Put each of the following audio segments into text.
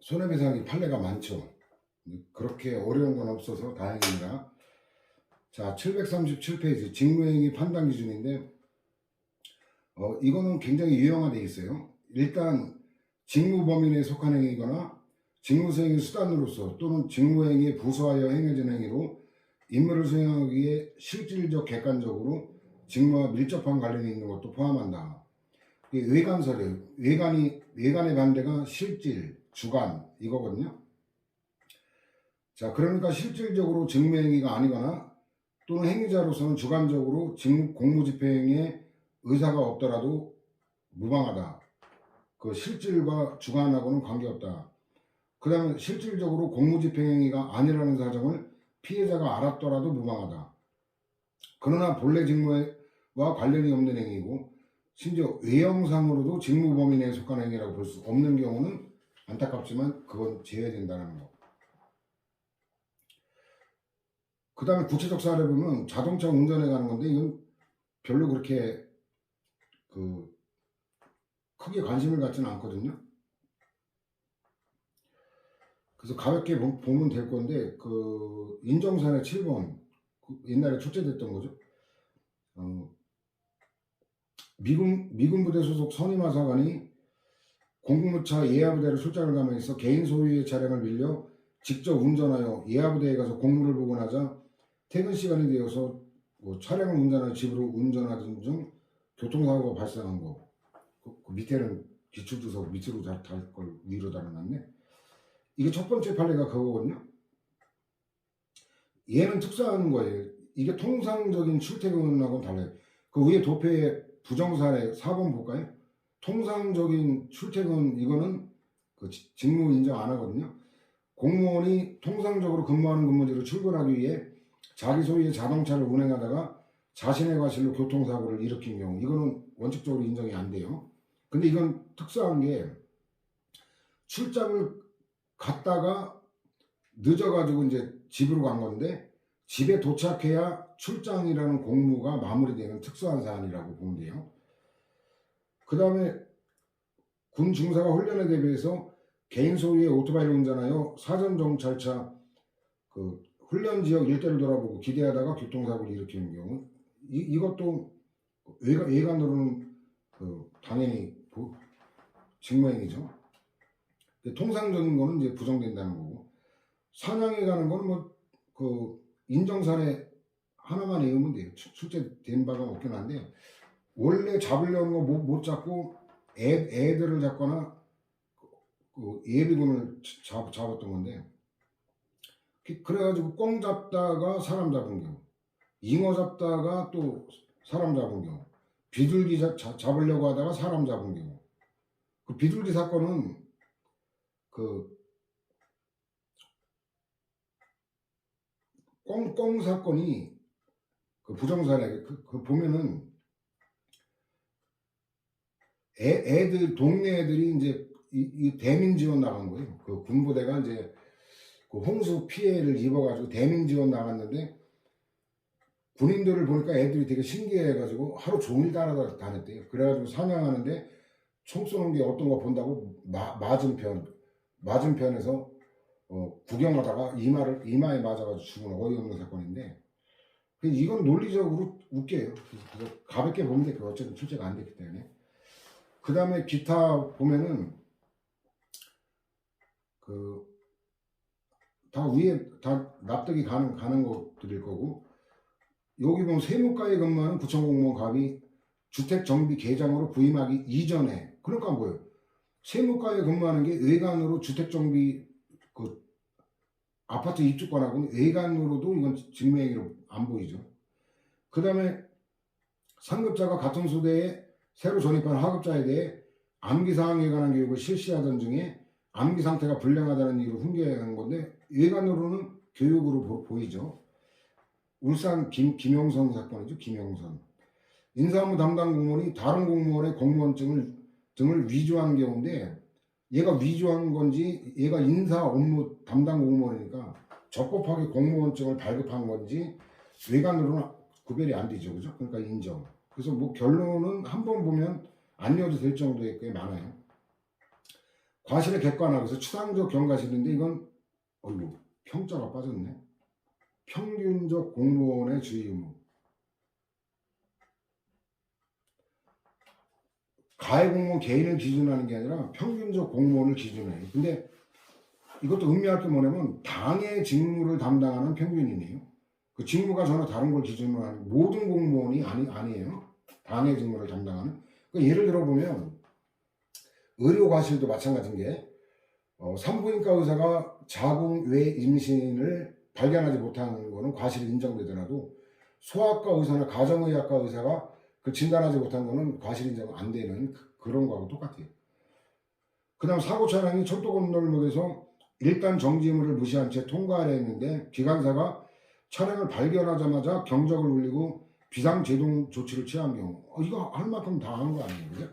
손해배상이 판례가 많죠. 그렇게 어려운 건 없어서 다행입니다. 자, 737페이지 직무행위 판단 기준인데 이거는 굉장히 유형화되어 있어요. 일단 직무 범위 내에 속한 행위거나 직무수행의 수단으로서 또는 직무행위에 부수하여 행해진 행위로 임무를 수행하기 위해 실질적 객관적으로 직무와 밀접한 관련이 있는 것도 포함한다. 외관설이에요. 외관의 반대가 실질, 주관 이거거든요. 자, 그러니까 실질적으로 직무행위가 아니거나 또는 행위자로서는 주관적으로 공무집행에 의사가 없더라도 무방하다. 그 실질과 주관하고는 관계없다. 그 다음에 실질적으로 공무집행행위가 아니라는 사정을 피해자가 알았더라도 무방하다. 그러나 본래 직무와 관련이 없는 행위고 심지어 외형상으로도 직무 범위 내에 속한 행위라고 볼 수 없는 경우는 안타깝지만 그건 제외된다는 거. 그 다음에 구체적 사례 보면 자동차 운전해 가는 건데 이건 별로 그렇게 크게 관심을 갖지는 않거든요. 그래서 가볍게 보면 될 건데 인정사례 7번 옛날에 출제됐던 거죠. 미군 부대 소속 선임하사관이 공군무차 예하부대로 출장을 가면서 개인 소유의 차량을 빌려 직접 운전하여 예하부대에 가서 공무를 보고 나자 퇴근 시간이 되어서 차량을 운전하여 집으로 운전하던 중 교통사고가 발생한 거. 그 밑에는 기출주석 밑으로 달 걸 위로 달아놨네. 이게 첫 번째 판례가 그거거든요. 얘는 특수한 거예요. 이게 통상적인 출퇴근하고는 달라요. 그 위에 도표에 부정사례 4번 볼까요? 통상적인 출퇴근 이거는 직무 인정 안 하거든요. 공무원이 통상적으로 근무하는 근무지로 출근하기 위해 자기 소유의 자동차를 운행하다가 자신의 과실로 교통사고를 일으킨 경우 이거는 원칙적으로 인정이 안 돼요. 근데 이건 특수한 게 출장을 갔다가 늦어가지고 이제 집으로 간 건데 집에 도착해야 출장이라는 공무가 마무리되는 특수한 사안이라고 보면 돼요. 그 다음에 군 중사가 훈련에 대비해서 개인 소유의 오토바이를 운전하여 사전 정찰차 훈련 지역 일대를 돌아보고 기대하다가 교통사고를 일으키는 경우 이것도 외관으로는 당연히 직무행위죠. 통상적인 거는 이제 부정된다는 거고 사냥에 가는 거는 인정사례 하나만 외우면 돼요. 출제된 바가 없긴 한데 원래 잡으려는 거 못 잡고 애들을 잡거나 예비군을 잡았던 건데 그래가지고 꿩 잡다가 사람 잡은 경우 잉어 잡다가 또 사람 잡은 경우 비둘기 잡으려고 하다가 사람 잡은 경우 그 비둘기 사건은 꿩 사건이 부정사례 보면은 애들 동네 애들이 이제 이 대민 지원 나간 거예요. 군부대가 이제 홍수 피해를 입어가지고 대민 지원 나갔는데 군인들을 보니까 애들이 되게 신기해가지고 하루 종일 따라다녔대요. 그래가지고 사냥하는데 총 쏘는 게 어떤 거 본다고 맞은편에서 구경하다가 이마에 맞아가지고 죽은 어이없는 사건인데 이건 논리적으로 웃겨요. 그래서 가볍게 보면 돼. 어쨌든 출제가 안 됐기 때문에. 그 다음에 기타 보면은 다 위에 다 납득이 가는 것들일 거고 여기 보면 세무과에 근무하는 구청공무원 갑이 주택정비계장으로 부임하기 이전에 그러니까 뭐예요? 세무과에 근무하는 게 외관으로 주택정비 아파트 입주권하고는 외관으로도 이건 직무행위로 안 보이죠. 그 다음에 상급자가 같은 소대에 새로 전입한 하급자에 대해 암기사항에 관한 교육을 실시하던 중에 암기 상태가 불량하다는 이유로 훈계한 건데 외관으로는 교육으로 보이죠. 울산 김영선 사건이죠. 김영선. 인사업무 담당 공무원이 다른 공무원의 공무원증을 위조한 경우인데 얘가 위조한 건지 얘가 인사 업무 담당 공무원이니까 적법하게 공무원증을 발급한 건지 외관으로는 구별이 안 되죠. 그죠? 그러니까 인정. 그래서 결론은 한 번 보면 안 읽어도 될 정도의 꽤 많아요. 과실의 객관화, 그래서 추상적 경과실인데 이건 어이구 평자가 빠졌네. 평균적 공무원의 주의 의무. 가해 공무원 개인을 기준으로 하는 게 아니라 평균적 공무원을 기준으로 해요. 근데 이것도 의미할 게 뭐냐면 당의 직무를 담당하는 평균이네요. 그 직무가 전혀 다른 걸 기준으로 하는 모든 공무원이 아니에요. 당의 직무를 담당하는. 그러니까 예를 들어 보면 의료 과실도 마찬가지인 게 산부인과 의사가 자궁 외 임신을 발견하지 못하는 거는 과실이 인정되더라도 소아과 의사나 가정의학과 의사가 그 진단하지 못한 거는 과실 인정 안 되는 그런 거하고 똑같아요. 그 다음 사고 차량이 철도건널목에서 일단 정지물을 무시한 채 통과하려 했는데 기관사가 차량을 발견하자마자 경적을 울리고 비상제동 조치를 취한 경우 이거 할 만큼 다 한 거 아니에요. 그죠?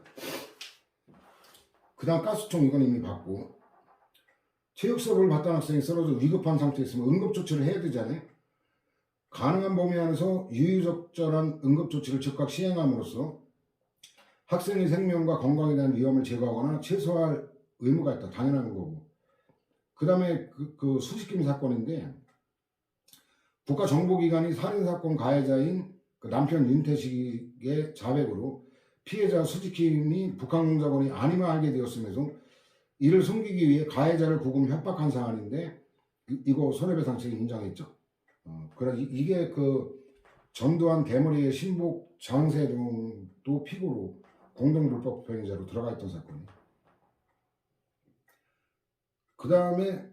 그 다음 가스통 이건 이미 받고 체육 수업을 받던 학생이 쓰러져 위급한 상태에 있으면 응급조치를 해야 되잖아요. 가능한 범위 안에서 유유적절한 응급조치를 즉각 시행함으로써 학생의 생명과 건강에 대한 위험을 제거하거나 최소화할 의무가 있다. 당연한 거고. 그 다음에 그 수식김 사건인데 국가정보기관이 살인사건 가해자인 그 남편 윤태식의 자백으로 피해자 수지킴이 북한공작원이 아니면 알게 되었음에도 이를 숨기기 위해 가해자를 구금 협박한 사안인데 이거 손해배상 책임 인정했죠. 그래 이게 그 전두환 대머리의 신복 장세동도 피고로 공동불법행위자로 들어가 있던 사건이에요. 그 다음에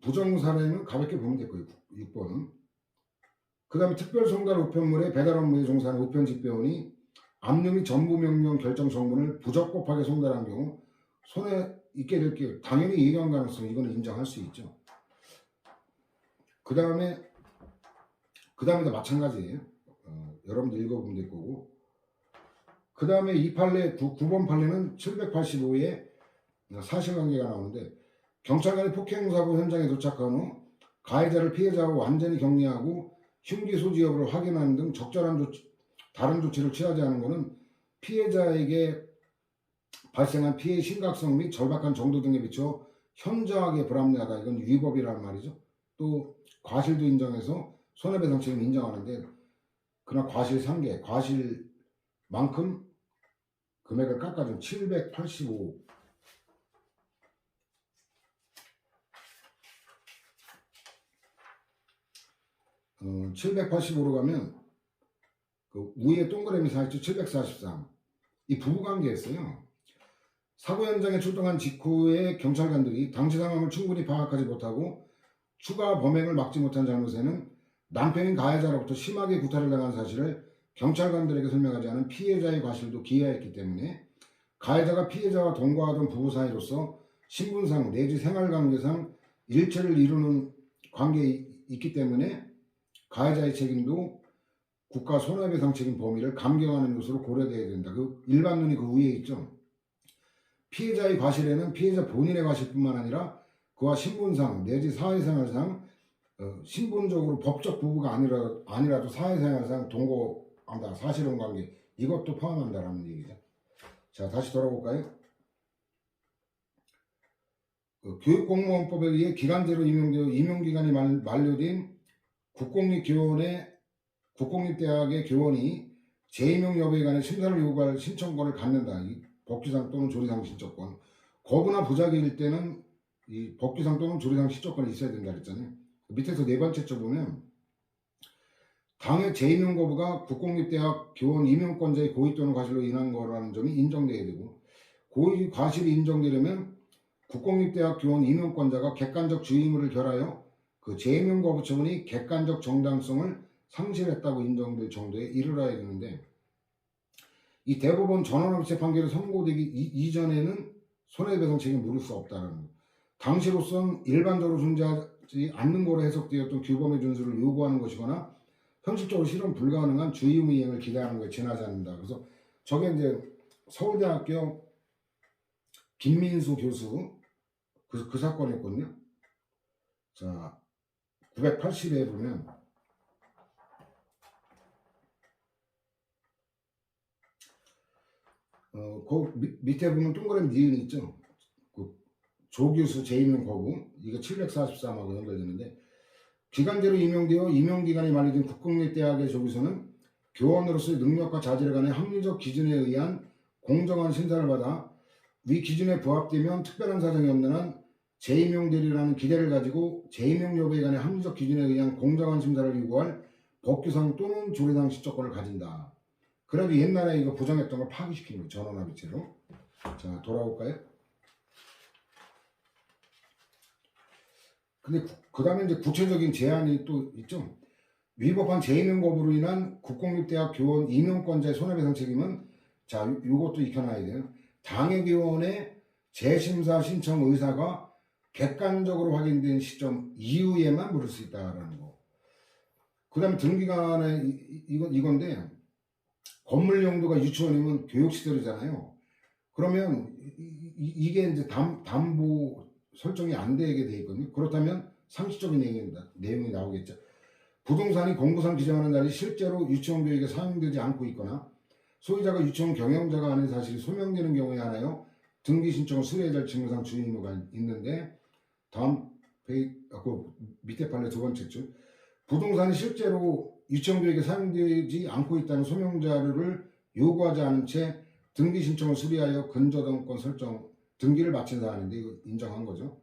부정사례는 가볍게 보면 될 거예요. 6번은. 그 다음에 특별송달 우편물의 배달 업무에 종사하는 우편집배원이 압류 및 전부명령 결정 정문을 부적법하게 송달한 경우 손해 있게 될 게 당연히 예견 가능성 이거는 인정할 수 있죠. 그 다음에도 마찬가지예요. 여러분들 읽어보면 될 거고. 그 다음에 이 판례 9번 판례는 785에 사실관계가 나오는데 경찰관이 폭행사고 현장에 도착한 후 가해자를 피해자하고 완전히 격리하고 흉기 소지 여부를 확인하는 등 적절한 다른 조치를 취하지 않은 것은 피해자에게 발생한 피해의 심각성 및 절박한 정도 등에 비춰 현저하게 불합리하다. 이건 위법이라는 말이죠. 또 과실도 인정해서 손해배상 책임 인정하는데 그러나 과실 상계, 과실만큼 금액을 깎아준 785. 785로 가면 그 위에 동그라미 사 있죠. 743. 이 부부관계였어요. 사고 현장에 출동한 직후에 경찰관들이 당시 상황을 충분히 파악하지 못하고 추가 범행을 막지 못한 잘못에는 남편인 가해자로부터 심하게 구타를 당한 사실을 경찰관들에게 설명하지 않은 피해자의 과실도 기여했기 때문에 가해자가 피해자와 동거하던 부부 사이로서 신분상 내지 생활관계상 일체를 이루는 관계에 있기 때문에 가해자의 책임도 국가 손해배상 책임 범위를 감경하는 요소로 고려되어야 된다. 그 일반론이 그 위에 있죠. 피해자의 과실에는 피해자 본인의 과실뿐만 아니라 그와 신분상 내지 사회생활상 신분적으로 법적 부부가 아니라도 사회생활상 동거한다. 사실혼 관계 이것도 포함한다라는 얘기죠. 자 다시 돌아볼까요? 교육공무원법에 의해 기간제로 임용되어 임용기간이 만료된 국공립대학의 교원이 재임용 여부에 관해 심사를 요구할 신청권을 갖는다. 이 법규상 또는 조리상 신청권. 거부나 부작위일 때는 이 법규상 또는 조리상 신청권이 있어야 된다 그랬잖아요. 밑에서 네 번째 줄 보면 당의 재임용 거부가 국공립대학 교원 임용권자의 고의 또는 과실로 인한 거라는 점이 인정돼야 되고 고의 과실이 인정되려면 국공립대학 교원 임용권자가 객관적 주의의무를 결하여 그 재임용 거부 처분이 객관적 정당성을 상실했다고 인정될 정도에 이르러야 되는데 이 대법원 전원합체 판결이 선고되기 이전에는 손해배상 책임을 물을 수 없다는 거. 당시로선 일반적으로 존재하지 않는 거로 해석되었던 규범의 준수를 요구하는 것이거나 현실적으로 실현 불가능한 주의 의무 이행을 기대하는 것에 지나지 않는다. 그래서 저게 이제 서울대학교 김민수 교수 그 사건이었거든요. 자 980에 보면 그 밑에 보면 동그라미 니은이 있죠. 그 조규수 재임용 거부 이게 743하고 연결되는데 기간제로 임용되어 임용기간이 만료된 국공립대학의 조교수는 교원으로서의 능력과 자질에 관해 합리적 기준에 의한 공정한 심사를 받아 위 기준에 부합되면 특별한 사정이 없는 한 재임용되리라는 기대를 가지고 재임용 여부에 관해 합리적 기준에 의한 공정한 심사를 요구할 법규상 또는 조례상 시적권을 가진다. 그래도 옛날에 이거 부정했던 걸 파기시킨 거예요. 전원합의체로. 자, 돌아올까요? 근데 그 다음에 이제 구체적인 제한이 또 있죠. 위법한 재임용 거부로 인한 국공립대학 교원 임용권자의 손해배상 책임은 자, 요것도 익혀놔야 돼요. 당해교원의 재심사 신청 의사가 객관적으로 확인된 시점 이후에만 물을 수 있다라는 거. 그 다음에 등기간에 이건데 건물 용도가 유치원이면 교육시설이잖아요. 그러면 이게 이제 담보 설정이 안 되게 돼 있거든요. 그렇다면 상식적인 내용이 나오겠죠. 부동산이 공부상 지정하는 날이 실제로 유치원 교육에 사용되지 않고 있거나 소유자가 유치원 경영자가 아닌 사실이 소명되는 경우에 한하여 등기 신청을 수리해야 될 직무상 주의 의무가 있는데 다음 페이지 그 밑에 판례 두 번째 줄 부동산이 실제로 유치원 교육에 사용되지 않고 있다는 소명 자료를 요구하지 않은 채 등기 신청을 수리하여 근저당권 설정 등기를 마친 사안인데 이거 인정한 거죠.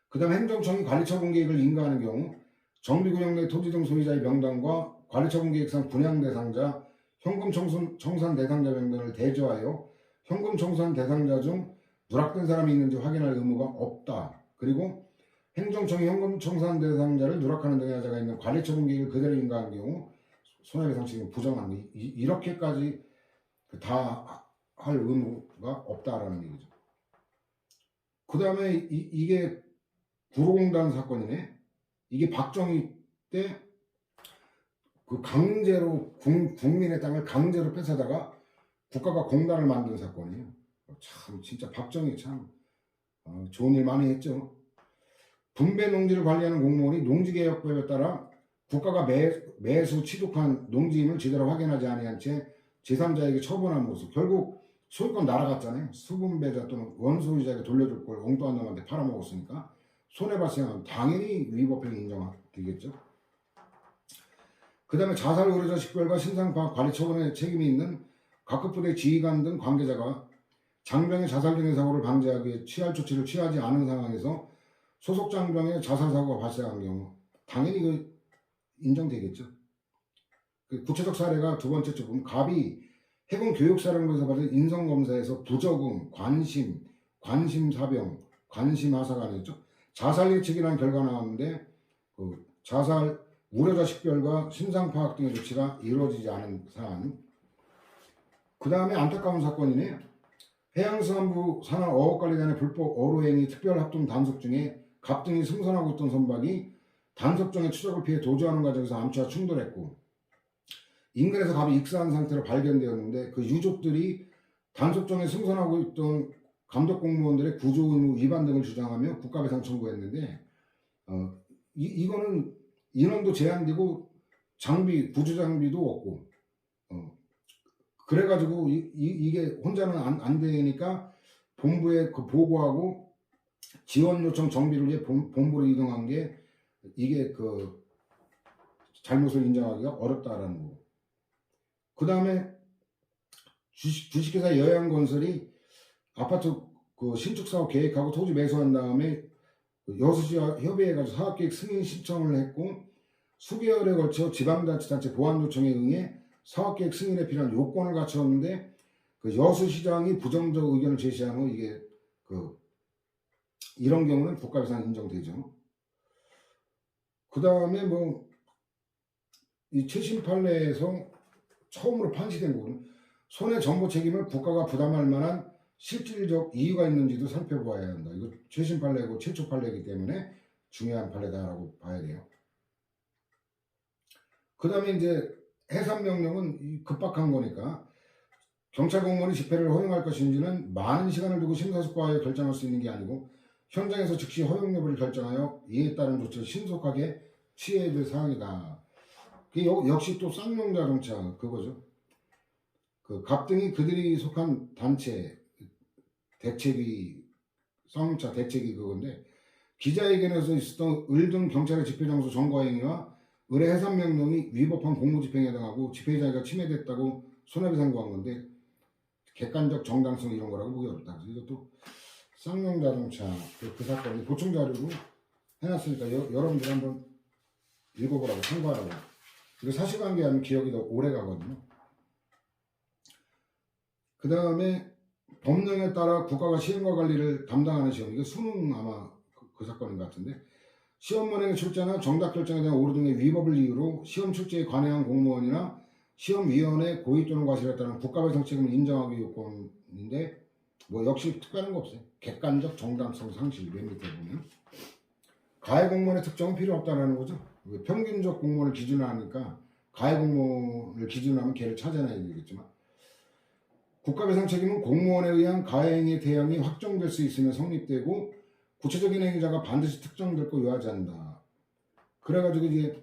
그 다음 행정청이 관리처분 계획을 인가하는 경우 정비구역 내 토지 등 소유자의 명단과 관리처분 계획상 분양 대상자, 현금 청산 대상자 명단을 대조하여 현금 청산 대상자 중 누락된 사람이 있는지 확인할 의무가 없다. 그리고 행정청이 현금 청산 대상자를 누락하는 등의 하자가 있는 관리처분 계획을 그대로 인가한 경우 손해배상 책임을 부정하는 거. 이렇게까지 다 할 의무가 없다라는 얘기죠. 그 다음에 이게 구로공단 사건이네. 이게 박정희 때 그 강제로 국민의 땅을 강제로 뺏어다가 국가가 공단을 만든 사건이에요. 참 진짜 박정희 참 좋은 일 많이 했죠. 분배 농지를 관리하는 공무원이 농지개혁법에 따라 국가가 매수 취득한 농지임을 제대로 확인하지 아니한 채 제3자에게 처분한 모습. 결국 소유권 날아갔잖아요. 수분배자 또는 원소유자에게 돌려줄 걸 엉뚱한 놈한테 팔아먹었으니까 손해발생하면 당연히 위법행위 인정되겠죠. 그 다음에 자살 의뢰자 식별과 신상파악 관리 처분에 책임이 있는 각급 부대 지휘관 등 관계자가 장병의 자살 등의 사고를 방지하기 위해 취할 조치를 취하지 않은 상황에서 소속 장병의 자살 사고가 발생한 경우 당연히 그 인정되겠죠. 그 구체적 사례가 두 번째 쪽 보면 갑이 해군 교육사령부에서 받은 인성검사에서 부적응, 관심사병, 관심하사가 아니었죠. 자살 예측이라는 결과가 나왔는데 그 자살 우려자 식별과 신상파악 등의 조치가 이루어지지 않은 사안. 그 다음에 안타까운 사건이네요. 해양수산부 산하어업관리단의 불법 어로행위 특별합동 단속 중에 갑등이 승선하고 있던 선박이 단속정의 추적을 피해 도주하는 과정에서 암초와 충돌했고 인근에서 갑이 익사한 상태로 발견되었는데 그 유족들이 단속정에 승선하고 있던 감독 공무원들의 구조 의무 위반 등을 주장하며 국가배상 청구했는데 이거는 인원도 제한되고 장비 구조 장비도 없고 그래가지고 이게 혼자는 안 되니까 본부에 그 보고하고 지원 요청 정비를 위해 본부로 이동한 게 이게 그 잘못을 인정하기가 어렵다라는 거. 그 다음에 주식회사 여양건설이 아파트 그 신축 사업 계획하고 토지 매수한 다음에 여수시와 협의해가지고 사업계획 승인 신청을 했고 수개월에 걸쳐 지방자치단체 보완 요청에 응해 사업계획 승인에 필요한 요건을 갖췄는데 그 여수시장이 부정적 의견을 제시하면 이게 그 이런 경우는 국가배상 인정되죠. 그 다음에 뭐 이 최신 판례에서 처음으로 판시된 거는 손해정보 책임을 국가가 부담할 만한 실질적 이유가 있는지도 살펴봐야 한다. 이거 최신 판례고 최초 판례이기 때문에 중요한 판례다라고 봐야 돼요. 그 다음에 이제 해산명령은 급박한 거니까 경찰 공무원이 집회를 허용할 것인지는 많은 시간을 두고 심사숙고하여 결정할 수 있는 게 아니고 현장에서 즉시 허용 여부를 결정하여 이에 따른 조치를 신속하게 취해야 될 사항이다. 역시 또 쌍용자동차 그거죠. 그 갑등이 그들이 속한 단체 대책위 쌍용차 대책이 그건데, 기자회견에서 있었던 을 등 경찰의 집회장소 점거 행위와 을의 해산 명령이 위법한 공무집행에 해당하고 집회자가 침해됐다고 손해배상 구한 건데, 객관적 정당성 이런 거라고 보기 어렵다. 그래서 이것도 쌍용자동차 그 사건이 보충 자료로 해놨으니까 여러분들 한번 읽어보라고, 참고하라고. 그리고 사실관계하면 기억이 더 오래 가거든요. 그 다음에 법령에 따라 국가가 시행과 관리를 담당하는 시험, 이게 수능 아마 그 사건인 것 같은데, 시험문항의 출제나 정답 결정에 대한 오류 등의 위법을 이유로 시험 출제에 관여한 공무원이나 시험위원회 고의 또는 과실에 따른 국가배상 책임을 인정하기 요건인데, 뭐 역시 특별한 거 없어요. 객관적 정당성 상실, 맨 밑에 보면 가해 공무원의 특정은 필요 없다는 거죠. 평균적 공무원을 기준으로 하니까 가해 공무원을 기준으로 하면 걔를 찾아내야 되겠지만, 국가배상 책임은 공무원에 의한 가해 행위의 대형이 확정될 수 있으면 성립되고 구체적인 행위자가 반드시 특정될 거 요하지 않는다. 그래가지고 이제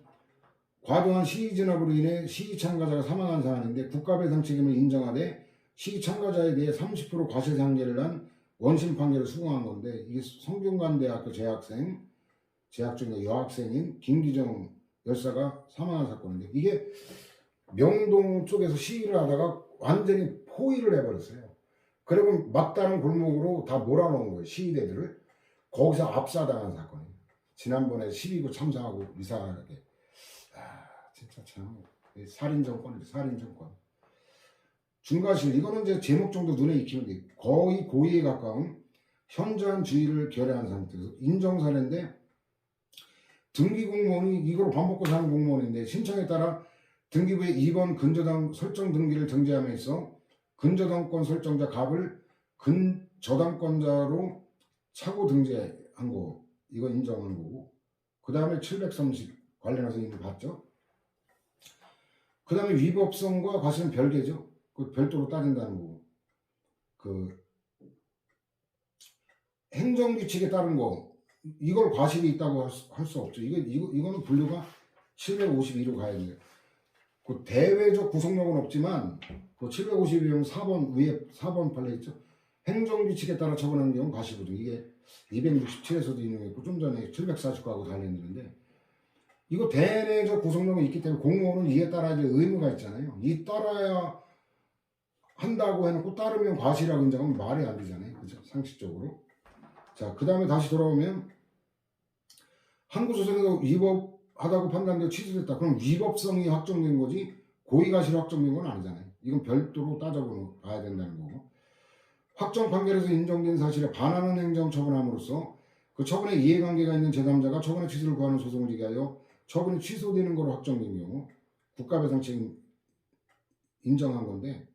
과도한 시위 진압으로 인해 시위 참가자가 사망한 사안인데, 국가배상 책임을 인정하되 시위 참가자에 대해 30% 과실상계를 한 원심 판결을 수긍한 건데, 이게 성균관대학교 재학 중에 여학생인 김기정 열사가 사망한 사건인데, 이게 명동 쪽에서 시위를 하다가 완전히 포위를 해버렸어요. 그리고 막다른 골목으로 다 몰아넣은 거예요, 시위대들을. 거기서 압사당한 사건이에요. 지난번에 12구 참사하고 이상하게. 진짜 참 살인정권이죠, 살인정권. 중과실, 이거는 이제 제목 정도 눈에 익히면 돼. 거의 고의에 가까운 현저한주의를 결여한 상태에서 인정사례인데, 등기 공무원이 이걸 밥 먹고 사는 공무원인데 신청에 따라 등기부에 2번 근저당 설정 등기를 등재함에 있어 근저당권 설정자 갑을 근저당권자로 차고 등재한 거, 이거 인정한 거고, 그 다음에 730 관련해서 이미 봤죠. 그 다음에 위법성과 과실은 별개죠. 그 별도로 따진다는 거고, 그 행정규칙에 따른 거, 이걸 과실이 있다고 할 수 없죠. 이거는 분류가 752로 가야 돼요. 그 대외적 구속력은 없지만, 그 752면 4번 위에 4번 판례 있죠. 행정규칙에 따라 처분하는 경우는 과실거든요. 이게 267에서도 인용했고 좀 전에 749하고 관련되는데, 이거 대내적 구속력이 있기 때문에 공무원은 이에 따라 이제 의무가 있잖아요. 이 따라야 한다고 해놓고 따르면 과실이라고 인정하면 말이 안 되잖아요. 그죠? 상식적으로. 자, 그 다음에 다시 돌아오면 항구조선에서 위법하다고 판단되어 취소됐다. 그럼 위법성이 확정된 거지 고의과실이 확정된 건 아니잖아요. 이건 별도로 따져봐야 된다는 거고, 확정 판결에서 인정된 사실에 반하는 행정 처분함으로써 그 처분에 이해관계가 있는 제3자가 처분의 취소를 구하는 소송을 제기하여 처분이 취소되는 것으로 확정된 경우 국가배상 책임 인정한 건데,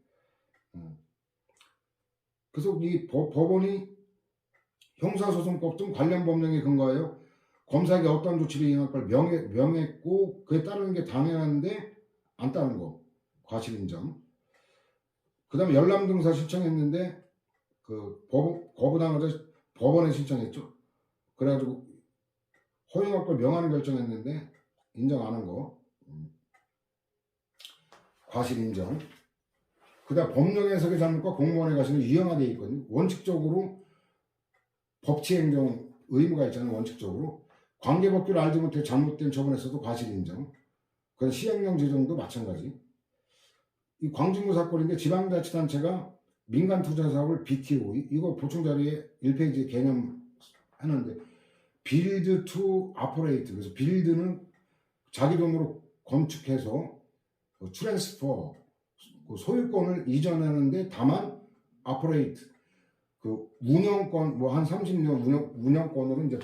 그래서 이 법원이 형사소송법 등 관련 법령에 근거하여 검사에게 어떤 조치를 이행할 걸 명했고 그에 따르는 게 당연한데 안 따른 거 과실 인정. 그 다음에 열람등사 신청했는데 그 거부당하자 법원에 신청했죠. 그래가지고 허용할 걸 명하는 결정했는데 인정 안 한 거 과실 인정. 그 다음 법령 해석의 잘못과 공무원의 과실은 유형화되어 있거든요. 원칙적으로 법치행정 의무가 있잖아요. 원칙적으로 관계법규를 알지 못해 잘못된 처분에서도 과실 인정. 그건 시행령 제정도 마찬가지. 이 광진구 사건인데 지방자치단체가 민간투자사업을 BTO, 이거 보충자료에 1페이지 개념 하는데, 빌드 투 아퍼레이트, 그래서 빌드는 자기 돈으로 건축해서 트랜스퍼, 소유권을 이전하는데, 다만 아퍼레이트, 그 운영권, 뭐 한 30년 운영권으로 이제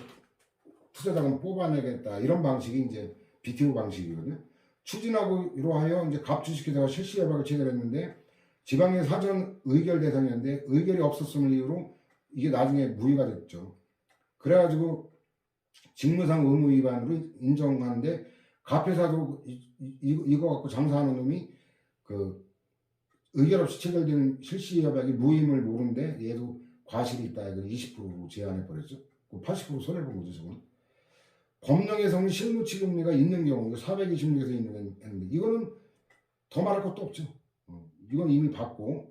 투자자금 뽑아내겠다, 이런 방식이 이제 BTO 방식이거든요. 추진하기로 하여 이제 갑주식회사가 실시협약을 체결했는데, 지방의 사전 의결 대상이었는데 의결이 없었음을 이유로 이게 나중에 무효가 됐죠. 그래가지고 직무상 의무 위반으로 인정하는데, 갑회사도 이거 갖고 장사하는 놈이 그 의결 없이 체결되는 실시협약이 무임을 모르는데 얘도 과실이 있다, 이걸 20%로 제한해 버렸죠. 80% 손해본 거죠. 저건 법령에서는 실무취급리가 있는 경우 426에서 있는데, 이거는 더 말할 것도 없죠. 이건 이미 받고,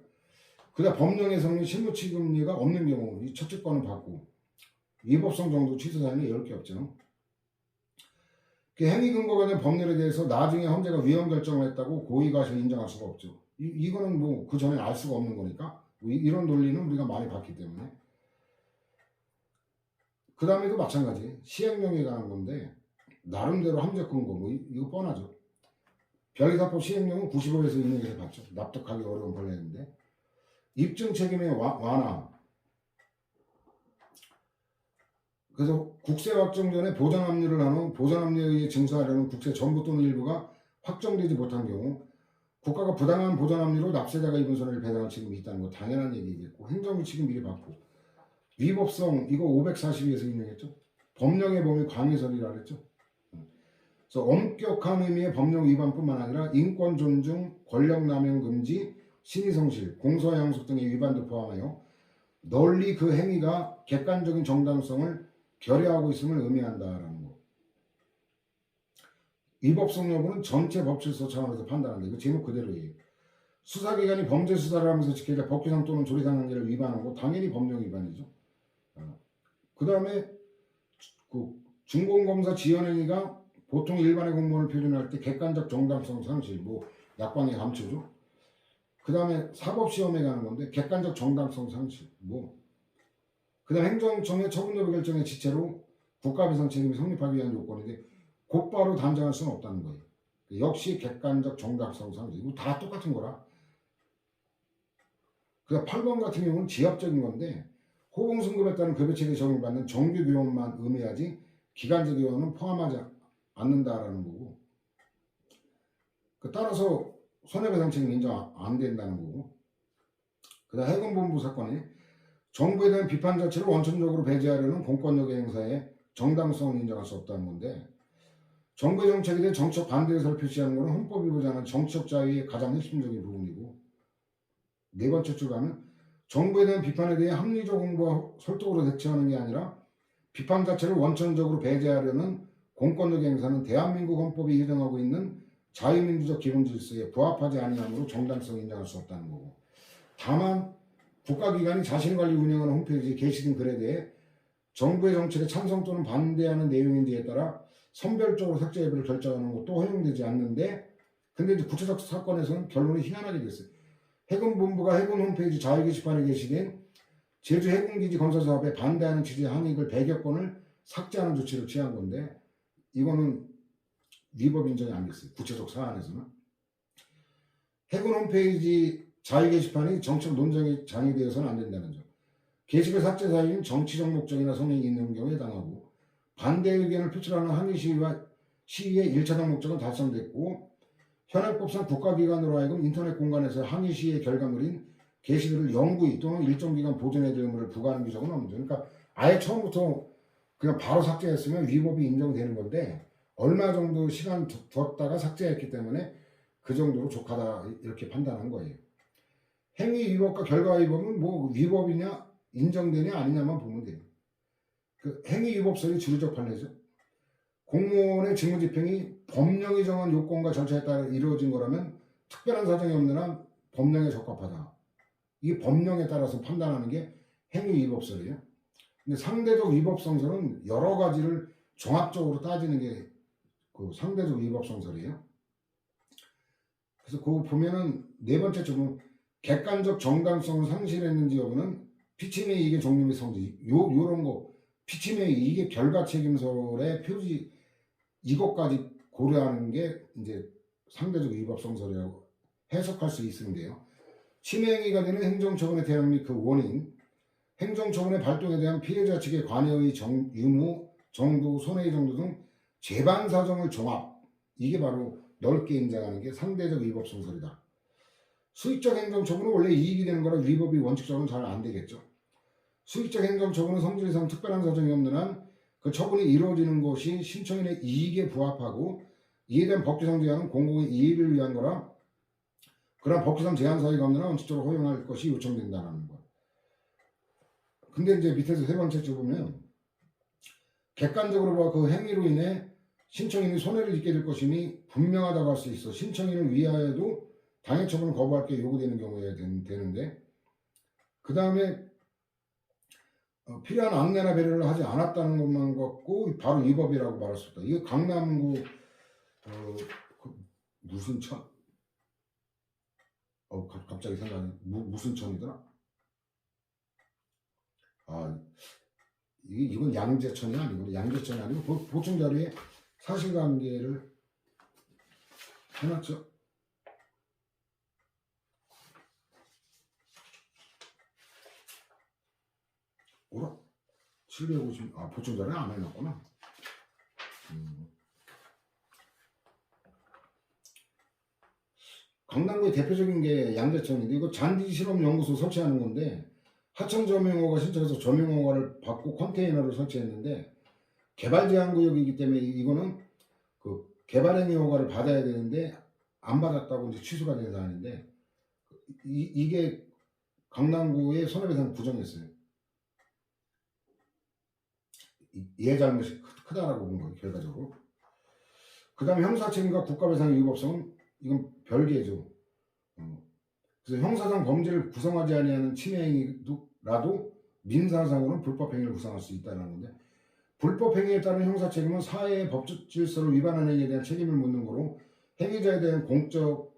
그다음 법령에서는 실무취급리가 없는 경우 이 첫째 거는 받고, 위법성 정도 취소 사연이 10개 없죠. 그 행위 근거가 된 법률에 대해서 나중에 헌재가 위헌 결정을 했다고 고의가실 인정할 수가 없죠. 이거는 뭐 그 전에 알 수가 없는 거니까. 이런 논리는 우리가 많이 봤기 때문에. 그 다음에도 마찬가지. 시행령에 관한 건데 나름대로 함정 근거 뭐 이거 뻔하죠. 변리사법 시행령은 95에서 2년에서 봤죠. 납득하기 어려운 벌레인데 입증 책임의 완화. 그래서 국세 확정 전에 보전 압류를 하는 보전 압류에 의해 증서하려는 국세 전부 또는 일부가 확정되지 못한 경우 국가가 부당한 보전 압류로 납세자가 입은 손해를 배상할 책임이 있다는 거 당연한 얘기겠고 행정부 책임 미리 받고 위법성 이거 542에서 인용했죠. 법령의 범위 광해설이라 그랬죠. 그래서 엄격한 의미의 법령 위반뿐만 아니라 인권 존중, 권력 남용 금지, 신의 성실, 공소 양속 등의 위반도 포함하여 널리 그 행위가 객관적인 정당성을 결여하고 있음을 의미한다라는 거. 위법성 여부는 전체 법질서 차원에서 판단한다. 이거 제목 그대로예요. 수사기관이 범죄 수사를 하면서 지켜야 법규상 또는 조리상 관계를 위반하고 당연히 법령 위반이죠. 그 다음에 그 중공검사 지연행위가 보통 일반의 공무원을 표준할 때 객관적 정당성 상실, 뭐 약관의 감초죠. 그 다음에 사법시험에 가는 건데 객관적 정당성 상실, 뭐 그 다음 행정청의 처분여부 결정의 지체로 국가배상 책임이 성립하기 위한 요건인데 곧바로 단정할 수는 없다는 거예요. 역시 객관적 정당성 상실, 이거 다 똑같은 거라. 그래서 8번 같은 경우는 지합적인 건데 호봉승급에 따른 급여체계에 적용받는 정규 교원만 의미하지 기간제 교원은 포함하지 않는다라는 거고, 따라서 손해배상 책임 인정 안 된다는 거고, 그 다음 해군본부 사건이 정부에 대한 비판 자체를 원천적으로 배제하려는 공권력의 행사에 정당성을 인정할 수 없다는 건데, 정부의 정책에 대해 정치적 반대 의사를 표시하는 것은 헌법이 보장하는 정치적 자유의 가장 핵심적인 부분이고, 네 번째 주가는 정부에 대한 비판에 대해 합리적 홍보와 설득으로 대처하는 게 아니라 비판 자체를 원천적으로 배제하려는 공권력 행사는 대한민국 헌법이 규정하고 있는 자유민주적 기본 질서에 부합하지 아니함으로 정당성을 인정할 수 없다는 거고, 다만 국가기관이 자신관리 운영하는 홈페이지에 게시된 글에 대해 정부의 정책에 찬성 또는 반대하는 내용인지에 따라 선별적으로 삭제 여부를 결정하는 것도 허용되지 않는데, 근데 이제 구체적 사건에서는 결론이 희한하게 됐어요. 해군본부가 해군 홈페이지 자유 게시판에 게시된 제주 해군기지 건설 사업에 반대하는 취지의 항의글 100여 건을 삭제하는 조치를 취한 건데, 이거는 위법 인정이 안 됐어요. 구체적 사안에서는. 해군 홈페이지 자유 게시판이 정책 논쟁의 장이 되어서는 안 된다는 점. 게시글 삭제 사유는 정치적 목적이나 성향이 있는 경우에 해당하고, 반대 의견을 표출하는 항의 시위의 1차적 목적은 달성됐고, 현행법상 국가기관으로 하여금 인터넷 공간에서 항의 시위의 결과물인 게시글을 영구히 또는 일정 기간 보존해야 될 의무를 부과하는 규정은 없는 거죠. 그러니까 아예 처음부터 그냥 바로 삭제했으면 위법이 인정되는 건데, 얼마 정도 시간 뒀다가 삭제했기 때문에 그 정도로 족하다 이렇게 판단한 거예요. 행위 위법과 결과 위법은 뭐 위법이냐 인정되냐 아니냐만 보면 돼요. 그 행위 위법설이 주류적 판례죠. 공무원의 직무집행이 법령이 정한 요건과 절차에 따라 이루어진 거라면 특별한 사정이 없는 한 법령에 적합하다. 이게 법령에 따라서 판단하는 게 행위 위법설이에요. 근데 상대적 위법성설은 여러 가지를 종합적으로 따지는 게 그 상대적 위법성설이에요. 그래서 그거 보면은 네 번째 쪽은 객관적 정당성을 상실했는지 여부는 피치매이 이익의 종류 및 성질 요런 거 피치매이 이익의 결과 책임설의 표지 이것까지 고려하는 게 이제 상대적 위법성설이라고 해석할 수 있는데요. 침해행위가 되는 행정처분의 대응 및 그 원인, 행정처분의 발동에 대한 피해자 측의 관여의 유무, 정도, 손해의 정도 등 재반 사정을 종합, 이게 바로 넓게 인정하는 게 상대적 위법성설이다. 수익적 행정처분은 원래 이익이 되는 거라 위법이 원칙적으로는 잘 안 되겠죠. 수익적 행정처분은 성질상 특별한 사정이 없는 한 그 처분이 이루어지는 것이 신청인의 이익에 부합하고 이에 대한 법규상 제한은 공공의 이익을 위한 거라 그러한 법규상 제한 사유가 없는 한 원칙적으로 허용할 것이 요청된다는 거. 근데 이제 밑에서 세 번째 줄 보면 객관적으로 봐 그 행위로 인해 신청인이 손해를 입게 될 것임이 분명하다고 할 수 있어. 신청인을 위하여도 당해 처분을 거부할 게 요구되는 경우여야 되는데, 그 다음에 필요한 안내나 배려를 하지 않았다는 것만 갖고 바로 위법이라고 말할 수 있다. 이거 강남구 무슨 천? 갑자기 생각이 무슨 천이더라? 이건 양재천이 아니고 양재천이 아니고 보충 자료에 사실관계를 해놨죠. 오라 750 보충 자료 안 해놨구나. 강남구의 대표적인 게 양재천인데 이거 잔디 실험 연구소 설치하는 건데 하청 조명허가 신청해서 조명허가를 받고 컨테이너를 설치했는데 개발 제한 구역이기 때문에 이거는 그 개발행위 허가를 받아야 되는데 안 받았다고 이제 취소가 된 사안인데 이게 강남구의 손해배상 부정했어요. 얘 잘못이 크다라고 본 거예요 결과적으로. 그 다음에 형사책임과 국가배상의 위법성은 이건 별개죠. 그래서 형사상 범죄를 구성하지 아니하는 침해행위라도 민사상으로는 불법행위를 구성할 수 있다는 건데 불법행위에 따른 형사책임은 사회의 법적 질서를 위반한 행위에 대한 책임을 묻는 거로 행위자에 대한 공적인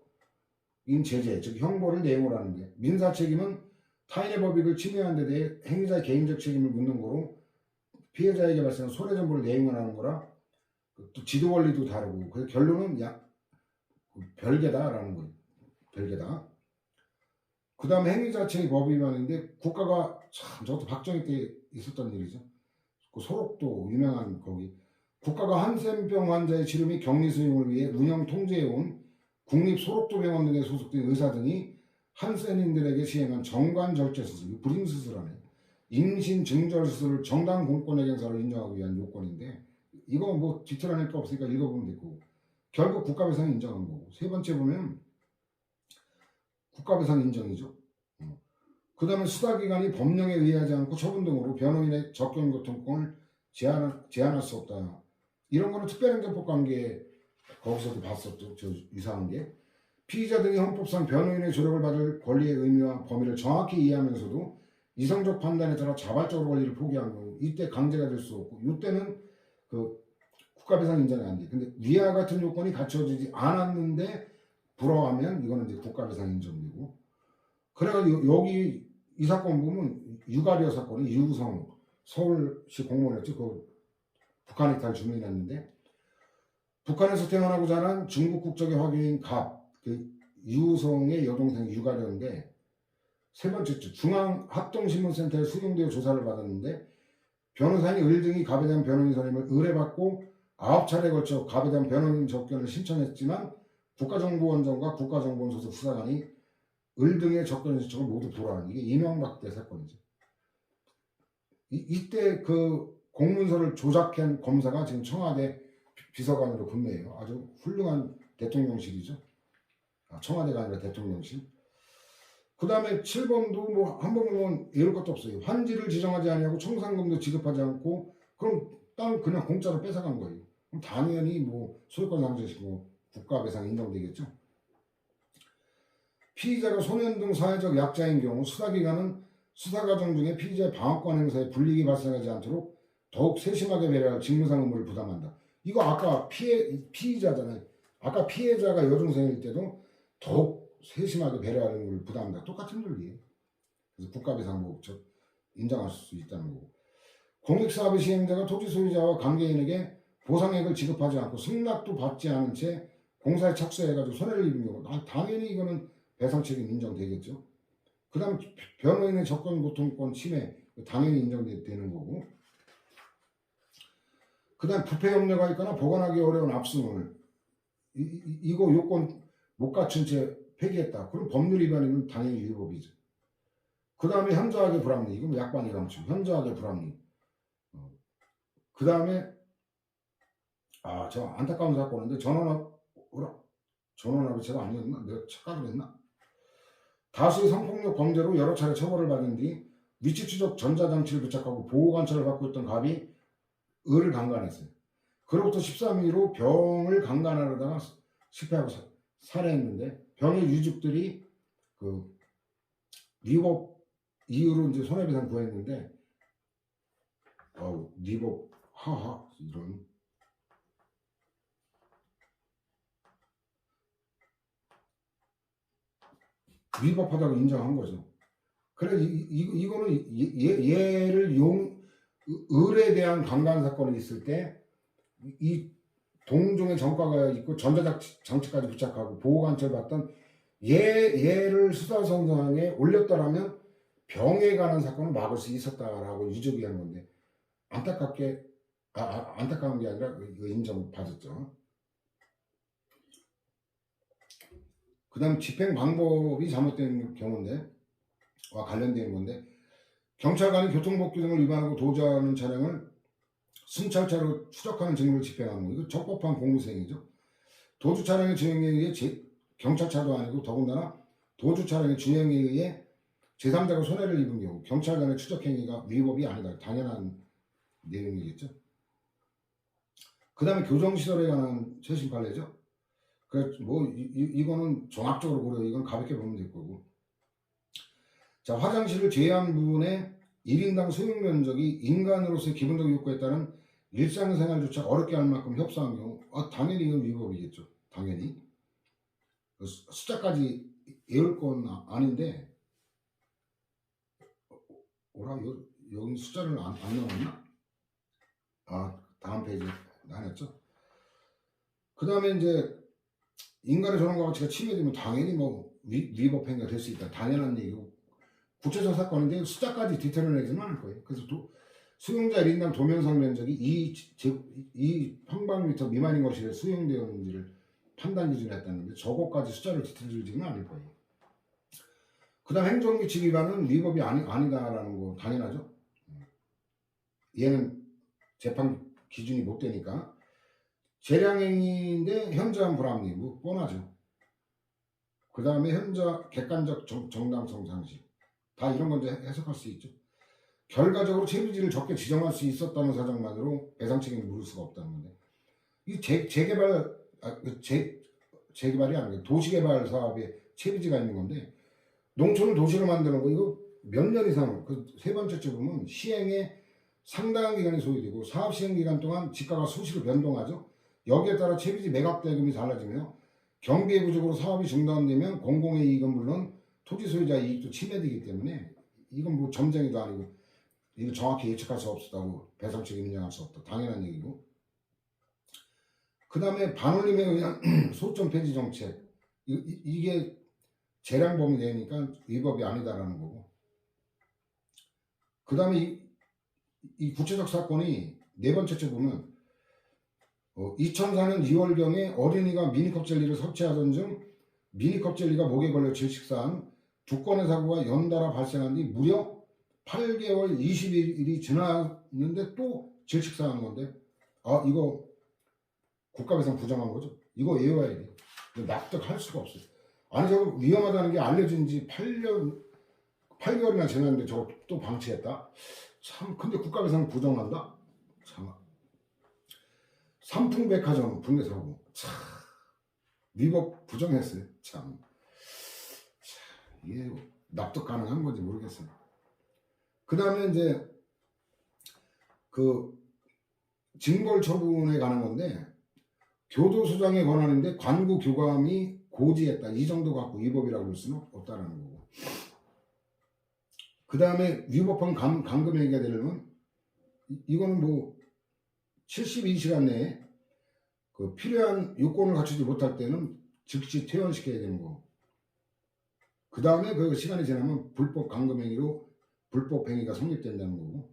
제재, 즉 형벌을 내용으로 하는데 민사책임은 타인의 법익을 침해한 데 대해 행위자의 개인적 책임을 묻는 거로 피해자에게 발생한 손해정보를 내용하는 거라 또 지도 원리도 다르고 그래서 결론은 별개다라는 거예요. 별개다. 그 다음에 행위 자체의 법 위반인데 국가가 참 저것도 박정희 때 있었던 일이죠. 그 소록도 유명한 거기 국가가 한센병 환자의 치료 및 격리 수용을 위해 운영 통제해온 국립 소록도 병원 등에 소속된 의사 등이 한센인들에게 시행한 정관절제 수술, 불임 수술하네. 임신 증절 수술을 정당 공권의 행사로 인정하기 위한 요건인데 이거 뭐 뒤틀어낼 거 없으니까 읽어보면 되고 결국 국가배상이 인정한 거고 세 번째 보면 국가배상 인정이죠. 그 다음에 수사기관이 법령에 의하지 않고 처분 등으로 변호인의 접견교통권을 제한할 수 없다. 이런 거는 특별행정법 관계에 거기서도 봤었죠. 저 이상한 게 피의자 등이 헌법상 변호인의 조력을 받을 권리의 의미와 범위를 정확히 이해하면서도 이성적 판단에 따라 자발적으로 권리를 포기한 거고 이때 강제가 될 수 없고 이때는 그 국가배상 인정이 안 돼. 근데 위와 같은 요건이 갖춰지지 않았는데 불허하면 이거는 이제 국가배상 인정되고 그래가지고 여기 이 사건 보면 유가리오 사건이 유우성 서울시 공무원이었죠. 그 북한 이탈 주민이었는데 북한에서 태어나고 자란 중국 국적의 화교인 그 유우성의 여동생 유가리오인데 세 번째 주 중앙합동신문센터에 수용되어 조사를 받았는데 변호사인 을 등이 갑에 대한 변호인 선임을 의뢰받고 9차례에 걸쳐 갑에 대한 변호인 접견을 신청했지만 국가정보원장과 국가정보원 소속 수사관이 을 등의 접견 신청을 모두 불허한 이게 이명박 때 사건이죠. 이때 그 공문서를 조작한 검사가 지금 청와대 비서관으로 근무해요. 아주 훌륭한 대통령실이죠. 청와대가 아니라 대통령실. 그 다음에 7번도 뭐 한 번 보면 이럴 것도 없어요. 환지를 지정하지 아니하고 청산금도 지급하지 않고 그럼 땅 그냥 공짜로 뺏어간 거예요. 그럼 당연히 뭐 소유권 상실시키고 국가배상 인정되겠죠. 피의자가 소년 등 사회적 약자인 경우 수사기관은 수사과정 중에 피의자의 방어권 행사에 불이익이 발생하지 않도록 더욱 세심하게 배려할 직무상 의무를 부담한다. 이거 아까 피의자잖아요. 아까 피해자가 여중생일 때도 더욱 세심하게 배려할 의무를 부담한다. 똑같은 논리예요. 그래서 국가배상 뭐 인정할 수 있다는 거고. 공익사업의 시행자가 토지 소유자와 관계인에게 보상액을 지급하지 않고 승낙도 받지 않은 채 공사에 착수해가지고 손해를 입은 경우 당연히 이거는 배상 책임 인정되겠죠. 그 다음 변호인의 접근고통권 침해 당연히 인정되는 거고 그 다음 부패 염려가 있거나 보관하기 어려운 압수물 이거 요건 못 갖춘 채 폐기했다. 그럼 법률 위반이면 당연히 위법이죠. 그 다음에 현저하게 불합리 이건 약관이 감축 현저하게 불합리 그 다음에 저 안타까운 사건인데 전원합의체가 아니었나? 내가 착각을 했나? 다수의 성폭력 범죄로 여러 차례 처벌을 받은 뒤 위치 추적 전자장치를 부착하고 보호관찰을 받고 있던 갑이 을을 강간했어요. 그로부터 13일로 병을 강간하려다가 실패하고 살해했는데 병의 유족들이 그 위법 이유로 이제 손해배상 구했는데 위법 하하 이런 위법하다고 인정한 거죠. 그래 이거는 얘를 을에 대한 강간 사건이 있을 때 이 동종의 전과가 있고 전자장치까지 부착하고 보호관찰 받던 얘를 수사선상에 올렸더라면 병에 관한 사건을 막을 수 있었다라고 유죄기한 건데 안타깝게 안타까운 게 아니라 인정받았죠. 그 다음 집행 방법이 잘못된 경우인데 관련된 건데 경찰관이 교통법규 등을 위반하고 도주하는 차량을 순찰차로 추적하는 직무를 집행하는 거 이거 적법한 공무수행이죠. 도주 차량의 주행에 의해 경찰차도 아니고 더군다나 도주 차량의 주행에 의해 제3자가 손해를 입은 경우 경찰관의 추적행위가 위법이 아니다. 당연한 내용이겠죠. 그 다음에 교정시설에 관한 최신 판례죠. 이거는 종합적으로 고려 이건 가볍게 보면 될 거고. 자, 화장실을 제외한 부분에 1인당 소용 면적이 인간으로서의 기본적 욕구에 따른 일상생활조차 어렵게 할 만큼 협소한 경우 당연히 이건 위법이겠죠. 당연히 숫자까지 외울 건 아닌데 여기 숫자를 안 넣었나? 다음 페이지 안 했죠. 그 다음에 이제 인간의 존엄과 가치가 침해되면 당연히 위법 행위가 될 수 있다. 당연한 얘기고 구체적 사건인데 숫자까지 디테일을 내지는 않을 거예요. 그래서 수용자 1인당 도면상 면적이 2 평방미터 미만인 것이 수용되었는지를 판단 기준을 했다는데 저거까지 숫자를 디테일지는 않을 거예요. 그 다음 행정규칙 위반은 위법이 아니다라는 거 당연하죠. 얘는 재판 기준이 못 되니까. 재량행위인데 현저한 불합리 뻔하죠. 그 다음에 객관적 정당성 상실 다 이런 건 해석할 수 있죠. 결과적으로 채비지를 적게 지정할 수 있었다는 사정만으로 배상 책임을 물을 수가 없다는 건데 이 재개발이 아니고 도시개발 사업에 채비지가 있는 건데 농촌을 도시로 만드는 거 이거 몇 년 이상 세 번째째 보면 시행에 상당한 기간이 소요되고 사업 시행 기간 동안 지가가 수시로 변동하죠. 여기에 따라 채비지 매각 대금이 달라지며 경비의 부족으로 사업이 중단되면 공공의 이익은 물론 토지 소유자의 이익도 침해되기 때문에 이건 점쟁이도 아니고 이거 정확히 예측할 수 없었다고 배상 책임 인정할 수 없다. 당연한 얘기고. 그 다음에 반올림에 의한 소점 폐지 정책 이게 재량 범위 되니까 위법이 아니다라는 거고. 그 다음에 이 구체적 사건이 네 번째째 보면 2004년 2월경에 어린이가 미니컵 젤리를 섭취하던 중 미니컵 젤리가 목에 걸려 질식사한 2건의 사고가 연달아 발생한 뒤 무려 8개월 20일이 지났는데 또 질식사한 건데 이거 국가배상 부정한 거죠. 이거 외워야 돼. 납득할 수가 없어요. 아니 저거 위험하다는 게 알려진 지 8개월이나 지났는데 저거 또 방치했다. 참 근데 국가배상 부정한다. 참 삼풍백화점 붕괴 사고 참 위법 부정했어요. 참 이게 납득 가능한 건지 모르겠어요. 그 다음에 이제 징벌 처분에 관한 건데 교도소장의 권한인데 관구 교감이 고지했다. 이 정도 갖고 위법이라고 볼 수는 없다라는 거고. 그 다음에 위법한 감금 행위가 되려면 이거는 72시간 내에 필요한 요건을 갖추지 못할 때는 즉시 퇴원시켜야 되는 거. 그 다음에 그 시간이 지나면 불법 감금 행위로 불법 행위가 성립된다는 거고.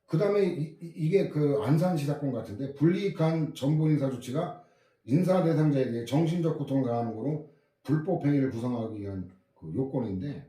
그 다음에 이게 안산시 사건 같은데 불이익한 정보인사 조치가 인사 대상자에 대해 정신적 고통을 가하는 거로 불법 행위를 구성하기 위한 요건인데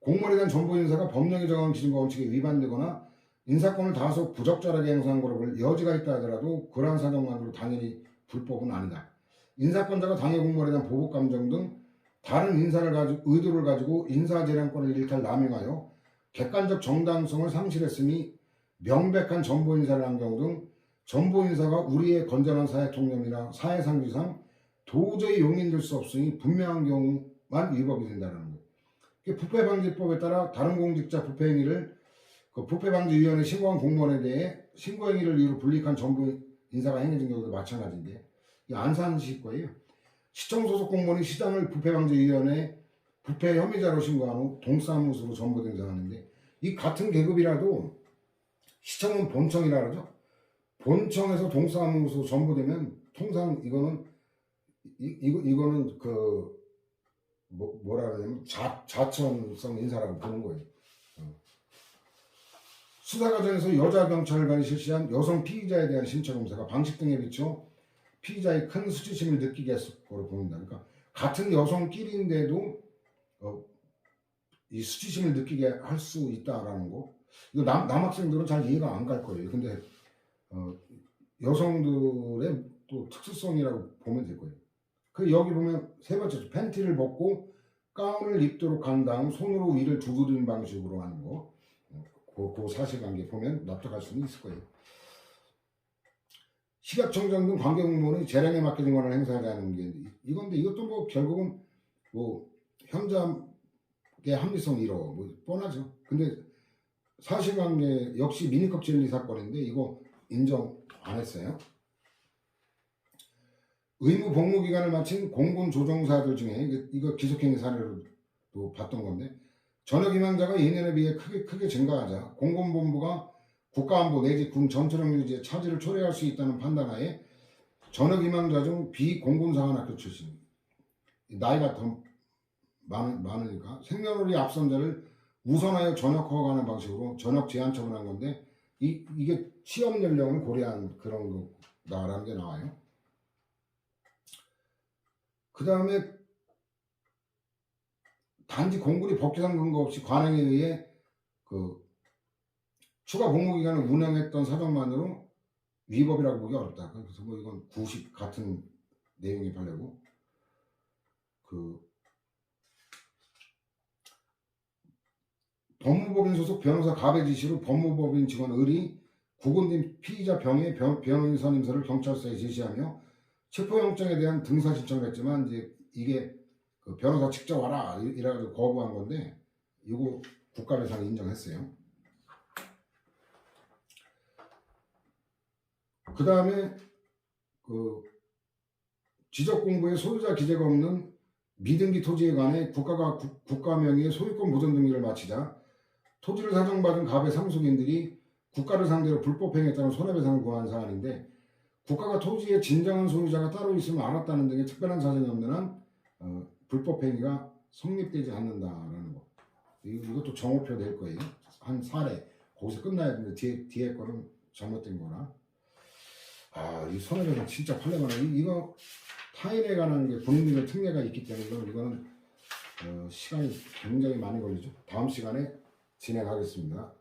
공무원에 대한 정보인사가 법령에 정한 기준과 원칙에 위반되거나 인사권을 다소 부적절하게 행사한 거로 볼 여지가 있다 하더라도 그러한 사정만으로 당연히 불법은 아니다. 인사권자가 당해 공무원에 대한 보복 감정 등 다른 의도를 가지고 인사재량권을 일탈 남용하여 객관적 정당성을 상실했으니 명백한 정보인사를 한 경우 등 정보인사가 우리의 건전한 사회통념이나 사회상규상 도저히 용인될 수 없으니 분명한 경우만 위법이 된다는 거예요. 부패방지법에 따라 다른 공직자 부패행위를 그 부패방지위원회 신고한 공무원에 대해 신고행위를 이유로 불이익한 정부 인사가 행해진 경우도 마찬가지인데, 이 안산시 거예요. 시청 소속 공무원이 시장을 부패방지위원회 부패 혐의자로 신고한 후 동사무소로 전보된 상황인데, 이 같은 계급이라도 시청은 본청이라 그러죠. 본청에서 동사무소 전보되면 통상 이거는 이거는 그 뭐라 그러냐면 자천성 인사라고 보는 거예요. 수사 과정에서 여자 경찰관이 실시한 여성 피의자에 대한 신체 검사가 방식 등에 비춰 피의자의 큰 수치심을 느끼게 했을 거로 보인다. 그러니까 같은 여성끼리인데도 이 수치심을 느끼게 할 수 있다라는 거. 이거 남학생들은 잘 이해가 안 갈 거예요. 근데 여성들의 또 특수성이라고 보면 될 거예요. 그 여기 보면 세 번째 팬티를 벗고 가운을 입도록 한 다음 손으로 위를 두드리는 방식으로 하는 거. 그 사실관계 보면 납득할 수는 있을 거예요. 식약청장 등 관계공무원이 재량에 맡겨진 권한을 행사하자는 게 이건데, 이것도 뭐 결국은 뭐 현장의 합리성 이러 뭐 뻔하죠. 근데 사실관계 역시 미니컵 젤리 사건인데 이거 인정 안 했어요. 의무 복무 기간을 마친 공군 조종사들 중에 이거 기속행위 사례로 또 봤던 건데, 전역 임명자가 예년에 비해 크게 증가하자 공군본부가 국가안보 내지 군 전투력 유지에 차질을 초래할 수 있다는 판단하에 전역 임명자 중 비공군사관학교 출신, 나이가 더 많으니까 생년월일 앞선자를 우선하여 전역 허가하는 방식으로 전역 제한 처분한 건데, 이게 취업 연령을 고려한 그런 거다라는 게 나와요. 그 다음에 단지 공군이 법규상 근거 없이 관행에 의해 그 추가 복무 기간을 운영했던 사정만으로 위법이라고 보기 어렵다. 그래서 뭐 이건 90 같은 내용이 발려고, 그 법무법인 소속 변호사 갑의 지시로 법무법인 직원 을이 구금된 피의자 병의 변호인 선임서를 경찰서에 제시하며 체포영장에 대한 등사 신청을 했지만 이제 이게 그 변호사 직접 와라 이래가지고 거부한 건데, 이거 국가배상 인정했어요. 그 다음에 그 지적공부에 소유자 기재가 없는 미등기 토지에 관해 국가가 국가 명의의 소유권 보전 등기를 마치자 토지를 사정받은 갑의 상속인들이 국가를 상대로 불법행위했다는 손해배상을 구한 사안인데, 국가가 토지의 진정한 소유자가 따로 있으면 알았다는 등의 특별한 사정이 없는 한 불법행위가 성립되지 않는다라는 거. 이것도 정오표 될 거예요. 한 사례 거기서 끝나야 되는데 뒤에 거는 잘못된 거라. 이 손해배상 진짜 판례가 이거 타인에 관한 게 본인들의 특례가 있기 때문에 이거는 시간이 굉장히 많이 걸리죠. 다음 시간에 진행하겠습니다.